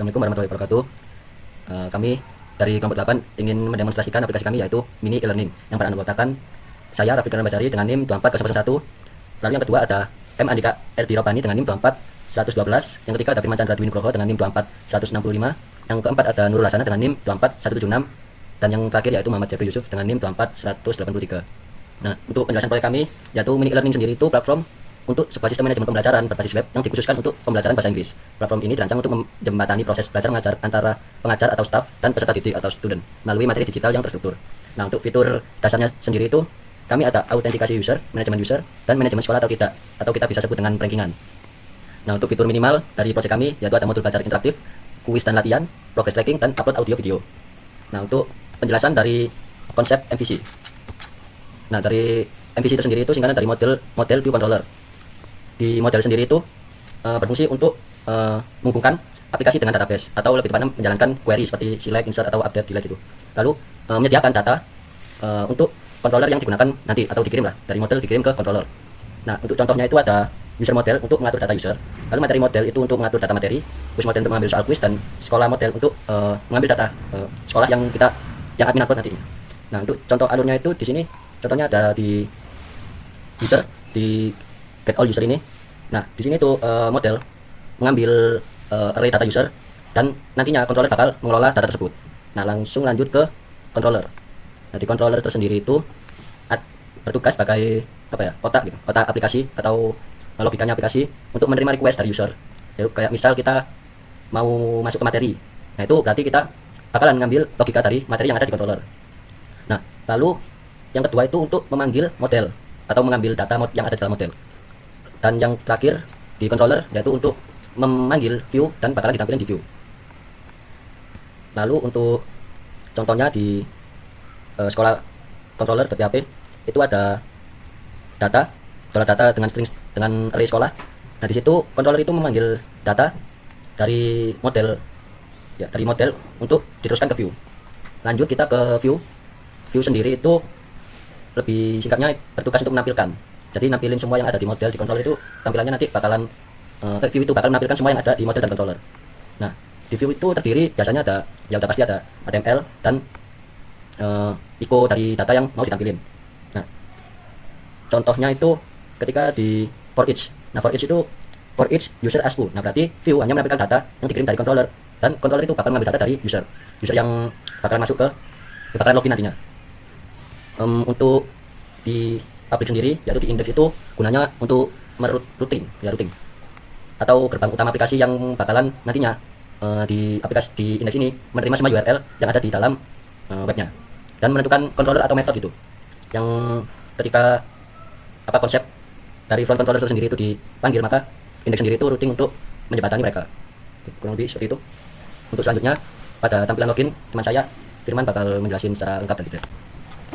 Assalamualaikum warahmatullahi wabarakatuh. Kami dari kelompok 8 ingin mendemonstrasikan aplikasi kami yaitu Mini e-learning yang beranggotakan saya Rafiq Basari dengan NIM 24001. Lalu yang kedua ada M Andika Erdi Ropani dengan NIM 24112. Yang ketiga ada Firman Chandra Dwi Nugroho dengan NIM 24165. Yang keempat ada Nurul Hasanah dengan NIM 24176. Dan yang terakhir yaitu Muhammad Jeffrey Yusuf dengan NIM 24183. Nah, untuk penjelasan proyek kami yaitu Mini e-learning sendiri itu platform untuk sebuah sistem manajemen pembelajaran berbasis web yang dikhususkan untuk pembelajaran bahasa Inggris. Platform ini dirancang untuk menjembatani proses belajar mengajar antara pengajar atau staf dan peserta didik atau student melalui materi digital yang terstruktur. Nah, untuk fitur dasarnya sendiri itu kami ada autentikasi user, manajemen user, dan manajemen sekolah atau tidak, atau kita bisa sebut dengan rankingan. Nah, untuk fitur minimal dari proyek kami yaitu ada modul belajar interaktif, kuis dan latihan, progress tracking, dan upload audio video. Nah, untuk penjelasan dari konsep MVC. Nah, dari MVC itu sendiri itu singkatan dari model view controller. Di model sendiri itu berfungsi untuk menghubungkan aplikasi dengan database atau lebih tepatnya menjalankan query seperti select, insert, atau update, delete itu. Lalu menyediakan data untuk controller yang digunakan nanti atau dikirim lah dari model dikirim ke controller. Nah, untuk contohnya itu ada user model untuk mengatur data user, lalu materi model itu untuk mengatur data materi, quiz model untuk mengambil soal quiz, dan sekolah model untuk mengambil data sekolah yang admin upload nanti. Nah, untuk contoh alurnya itu di sini contohnya ada di user, di get all user ini. Nah, di sini tuh model mengambil array data user dan nantinya controller bakal mengelola data tersebut. Nah, langsung lanjut ke controller. Nah, di controller tersendiri itu bertugas sebagai otak gitu, otak aplikasi atau logikanya aplikasi untuk menerima request dari user. Ya, kayak misal kita mau masuk ke materi. Nah, itu berarti kita bakalan ngambil logika dari materi yang ada di controller. Nah, lalu yang kedua itu untuk memanggil model atau mengambil data yang ada di dalam model. Dan yang terakhir di controller yaitu untuk memanggil view dan bakalan ditampilkan di view. Lalu untuk contohnya di sekolah controller .php itu ada data dengan string dengan array sekolah. Nah, di situ controller itu memanggil data dari model untuk diteruskan ke view. Lanjut kita ke view. View sendiri itu lebih singkatnya bertugas untuk menampilkan. Jadi nampilin semua yang ada di model di controller itu tampilannya nanti bakalan view itu bakal menampilkan semua yang ada di model dan controller. Nah, di view itu terdiri biasanya ada udah pasti ada HTML dan iko dari data yang mau ditampilin. Nah, contohnya itu ketika di for each. Nah, for each user as who. Nah, berarti view hanya menampilkan data yang dikirim dari controller dan controller itu bakal mengambil data dari user yang bakalan masuk ke bakalan login nantinya. Untuk di public sendiri yaitu di index itu gunanya untuk routing atau gerbang utama aplikasi yang bakalan nantinya di aplikasi di index ini menerima semua URL yang ada di dalam webnya dan menentukan controller atau method gitu yang ketika konsep dari front controller itu sendiri itu dipanggil, maka index sendiri itu routing untuk menjembatani mereka. Kurang lebih seperti itu. Untuk selanjutnya pada tampilan login teman saya Firman bakal menjelasin secara lengkap dan detail.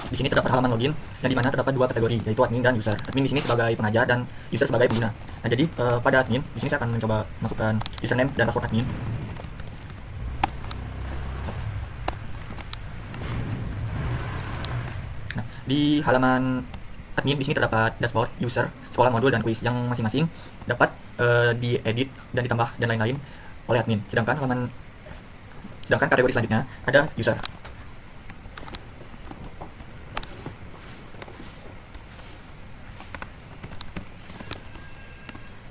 Di sini terdapat halaman login yang dimana terdapat dua kategori yaitu admin dan user. Admin di sini sebagai pengajar dan user sebagai pengguna. Nah, jadi pada admin di sini saya akan mencoba masukkan username dan password admin. Nah, di halaman admin di sini terdapat dashboard, user, sekolah, modul, dan kuis yang masing-masing dapat diedit dan ditambah dan lain-lain oleh admin. Sedangkan kategori selanjutnya ada user.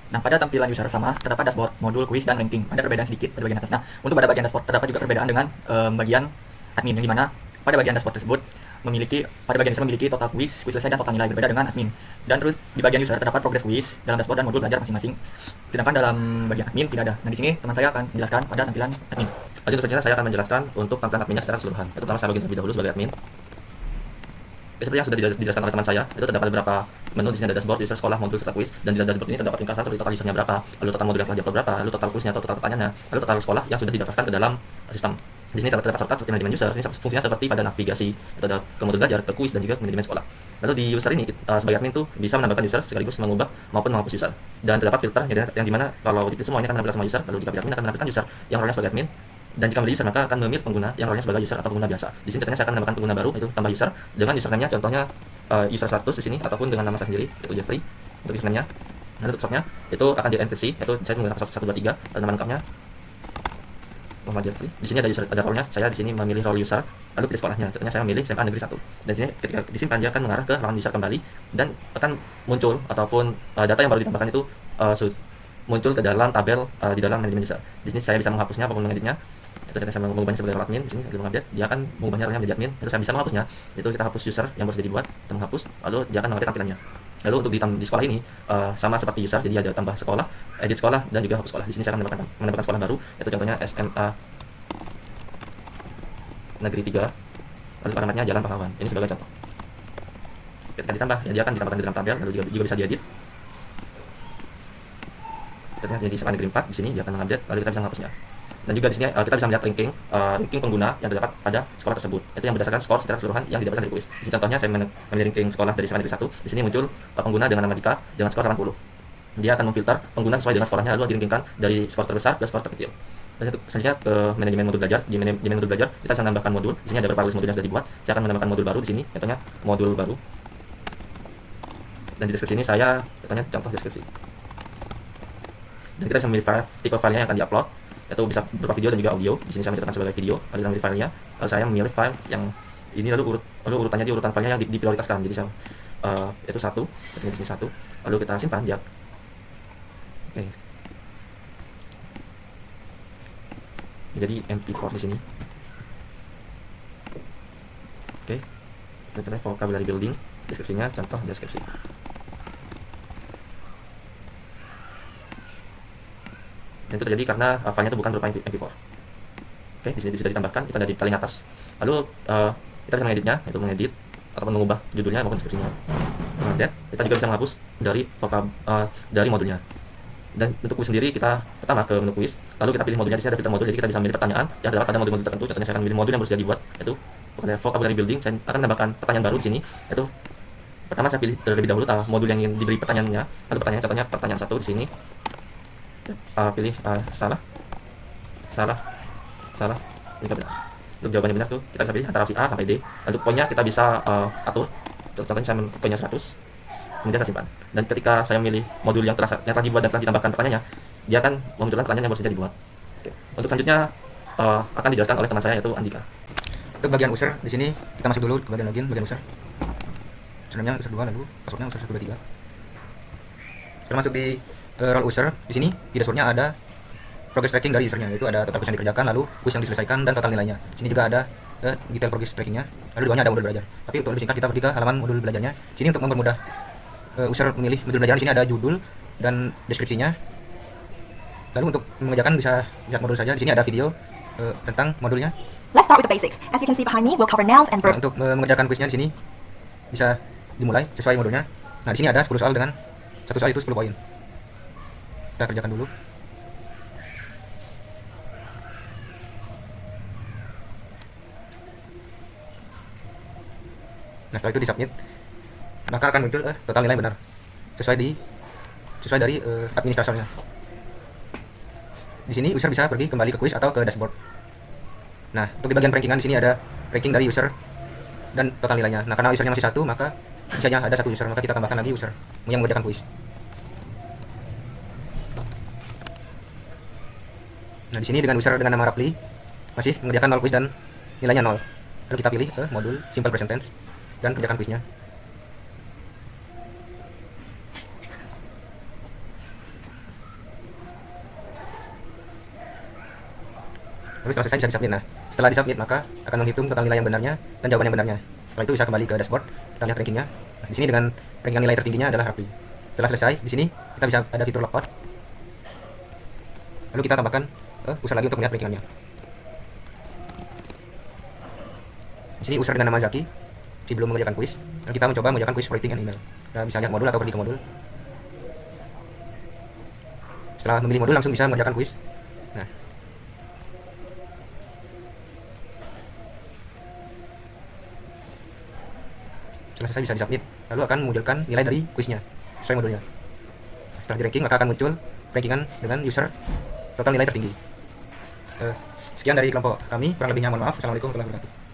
Nah, pada tampilan user sama terdapat dashboard, modul, kuis, dan ranking. Ada perbedaan sedikit pada bagian atas. Nah, untuk pada bagian dashboard terdapat juga perbedaan dengan bagian admin, yang dimana pada bagian dashboard tersebut memiliki total kuis selesai dan total nilai, berbeda dengan admin. Dan terus di bagian user terdapat progress kuis dalam dashboard dan modul belajar masing-masing. Sedangkan dalam bagian admin tidak ada. Nah, di sini teman saya akan menjelaskan pada tampilan admin. Lanjut selanjutnya saya akan menjelaskan untuk tampilan adminnya secara keseluruhan. Itu pertama saya login terlebih dahulu sebagai admin. Seperti yang sudah dijelaskan oleh teman saya, itu terdapat beberapa menu. Di sini ada dashboard, user, sekolah, modul, serta kuis, dan di dashboard ini terdapat ringkasan seperti total usernya berapa, lalu total modul yang telah diupload berapa, lalu total kuisnya atau total pertanyaannya, lalu total sekolah yang sudah didaftarkan ke dalam sistem. Di sini terdapat shortcut seperti manajemen user. Ini fungsinya seperti pada navigasi, itu ada ke modul belajar, ke kuis, dan juga ke manajemen sekolah. Lalu di user ini sebagai admin tuh bisa menambahkan user sekaligus mengubah maupun menghapus user. Dan terdapat filter yang dimana kalau dipilih semuanya akan menampilkan semua user, lalu jika pilih admin akan menampilkan user yang rolnya sebagai admin. Dan jika memilih user maka akan memilih pengguna yang rolnya sebagai user atau pengguna biasa. Di sini contohnya saya akan menambahkan pengguna baru, yaitu tambah user dengan username-nya contohnya user 100 di sini ataupun dengan nama saya sendiri yaitu Jeffrey untuk username-nya. Nanti untuk password-nya itu akan dienkripsi, yaitu saya menggunakan password 123 dan nama lengkapnya. Muhammad Jeffrey. Di sini ada role-nya. Saya di sini memilih role user, lalu pilih sekolahnya. Contohnya saya memilih SMA Negeri 1. Dan di sini ketika disimpan dia akan mengarah ke halaman user kembali dan akan muncul ataupun data yang baru ditambahkan itu muncul ke dalam tabel di dalam manajemen user. Di sini saya bisa menghapusnya ataupun mengeditnya. Itu ketika saya mengubahnya sebagai role admin, di sini saya mengupdate, dia akan mengubahnya role-nya menjadi admin. Itu saya bisa menghapusnya. Itu kita hapus user yang baru dibuat, kita menghapus, lalu dia akan mengupdate tampilannya. Lalu untuk di sekolah ini sama seperti user, jadi ada tambah sekolah, edit sekolah, dan juga hapus sekolah. Di sini saya akan menambahkan sekolah baru, yaitu contohnya SMA Negeri 3, lalu alamatnya Jalan Pahlawan. Ini sebagai contoh. Ketika ditambah, ya dia akan ditambahkan di dalam tabel, lalu juga bisa diedit. Contohnya jadi SMA Negeri 4, di sini dia akan mengupdate, lalu kita bisa menghapusnya. Dan juga di sini kita bisa melihat ranking pengguna yang terdapat pada sekolah tersebut. Itu yang berdasarkan skor secara keseluruhan yang didapatkan dari kuis. Di sini contohnya saya memilih ranking sekolah dari SMA Negeri 1. Di sini muncul pengguna dengan nama Dika dengan skor 80. Dia akan memfilter pengguna sesuai dengan sekolahnya, lalu dirankingkan dari skor terbesar ke skor terkecil. Dan selanjutnya ke manajemen modul belajar. Di manajemen modul belajar kita bisa menambahkan modul. Di sini ada beberapa list modul yang sudah dibuat. Saya akan menambahkan modul baru di sini. Contohnya modul baru. Dan di deskripsi ini saya contoh deskripsi. Dan kita bisa memilih tipe filenya yang akan diupload. Itu bisa berupa video dan juga audio. Di sini saya mencatatkan sebagai video, lalu kita memilih filenya. Lalu saya memilih file yang ini, lalu urutannya di urutan filenya yang diprioritaskan. Jadi saya itu satu, di sini satu. Lalu kita simpan dia. Oke. Jadi MP4 di sini. Oke. Contohnya vocabulary building, deskripsinya contoh deskripsi. Dan itu terjadi karena filenya itu bukan berupa MP4. Oke, di sini sudah ditambahkan, itu ada di paling atas. Lalu kita bisa mengeditnya, yaitu mengedit ataupun mengubah judulnya maupun deskripsinya. Dan kita juga bisa menghapus dari modulnya. Dan untuk kuis sendiri kita pertama ke menu kuis, lalu kita pilih modulnya. Di sini ada filter modul, jadi kita bisa memilih pertanyaan yang terdapat pada modul-modul tertentu. Contohnya saya akan memilih modul yang baru saja dibuat, yaitu vocabulary building. Saya akan menambahkan pertanyaan baru di sini, yaitu pertama saya pilih terlebih dahulu modul yang ingin diberi pertanyaannya. Lalu pertanyaan, contohnya pertanyaan 1 di sini. Pilih salah, ini benar. Untuk jawabannya benar tuh kita bisa pilih antara opsi A sampai D. Untuk poinnya kita bisa atur. Contohnya saya poinnya 100, kemudian saya simpan. Dan ketika saya memilih modul yang telah dibuat dan telah ditambahkan pertanyaannya, dia akan memunculkan pertanyaan yang baru saja dibuat. Oke. Untuk selanjutnya akan dijelaskan oleh teman saya, yaitu Andika. Untuk bagian user, di sini kita masuk dulu ke bagian login, bagian user. Username user 2, lalu passwordnya user 123. Setelah masuk di role user, di sini di dashboardnya ada progress tracking dari usernya, yaitu ada total kuis yang dikerjakan, lalu kuis yang diselesaikan, dan total nilainya. Di sini juga ada detail progress trackingnya, lalu di bawahnya ada modul belajar. Tapi untuk lebih singkat kita pergi ke halaman modul belajarnya. Sini untuk mempermudah user memilih modul belajar, di sini ada judul dan deskripsinya. Lalu untuk mengerjakan bisa lihat modul saja. Di sini ada video tentang modulnya. Let's start with the basics. As you can see behind me, we'll cover nouns and verbs. Untuk mengerjakan kuisnya di sini bisa dimulai sesuai modulnya. Nah, di sini ada 10 soal dengan satu soal itu 10 poin. Kita kerjakan dulu. Nah, setelah itu di submit, maka akan muncul total nilai benar sesuai dari administratornya. Di sini user bisa pergi kembali ke kuis atau ke dashboard. Nah, untuk di bagian rankingan di sini ada ranking dari user dan total nilainya. Nah, karena usernya masih satu, maka misalnya ada satu user, maka kita tambahkan lagi user yang mengerjakan kuis. Nah, di sini dengan user dengan nama Rapli masih mengerjakan 0 kuis dan nilainya 0. Lalu kita pilih modul simple present tense dan kerjakan kuisnya. Lalu setelah selesai bisa disubmit. Nah, setelah disubmit maka akan menghitung total nilai yang benarnya dan jawaban yang benarnya. Setelah itu bisa kembali ke dashboard, kita lihat rankingnya. Nah, di sini dengan ranking nilai tertingginya adalah Rapli. Setelah selesai, di sini kita bisa ada fitur lockout. Lalu kita tambahkan user lagi untuk melihat rankingannya. Di sini user dengan nama Zaki, belum mengerjakan kuis. Dan kita mencoba mengerjakan kuis writing and email. Kita bisa lihat modul atau pergi ke modul. Setelah memilih modul langsung bisa mengerjakan kuis. Nah, setelah selesai bisa disubmit. Lalu akan memunculkan nilai dari kuisnya sesuai modulnya. Setelah di ranking maka akan muncul rankingan dengan user total nilai tertinggi. Sekian dari kelompok kami, kurang lebihnya mohon maaf. Assalamualaikum warahmatullahi wabarakatuh.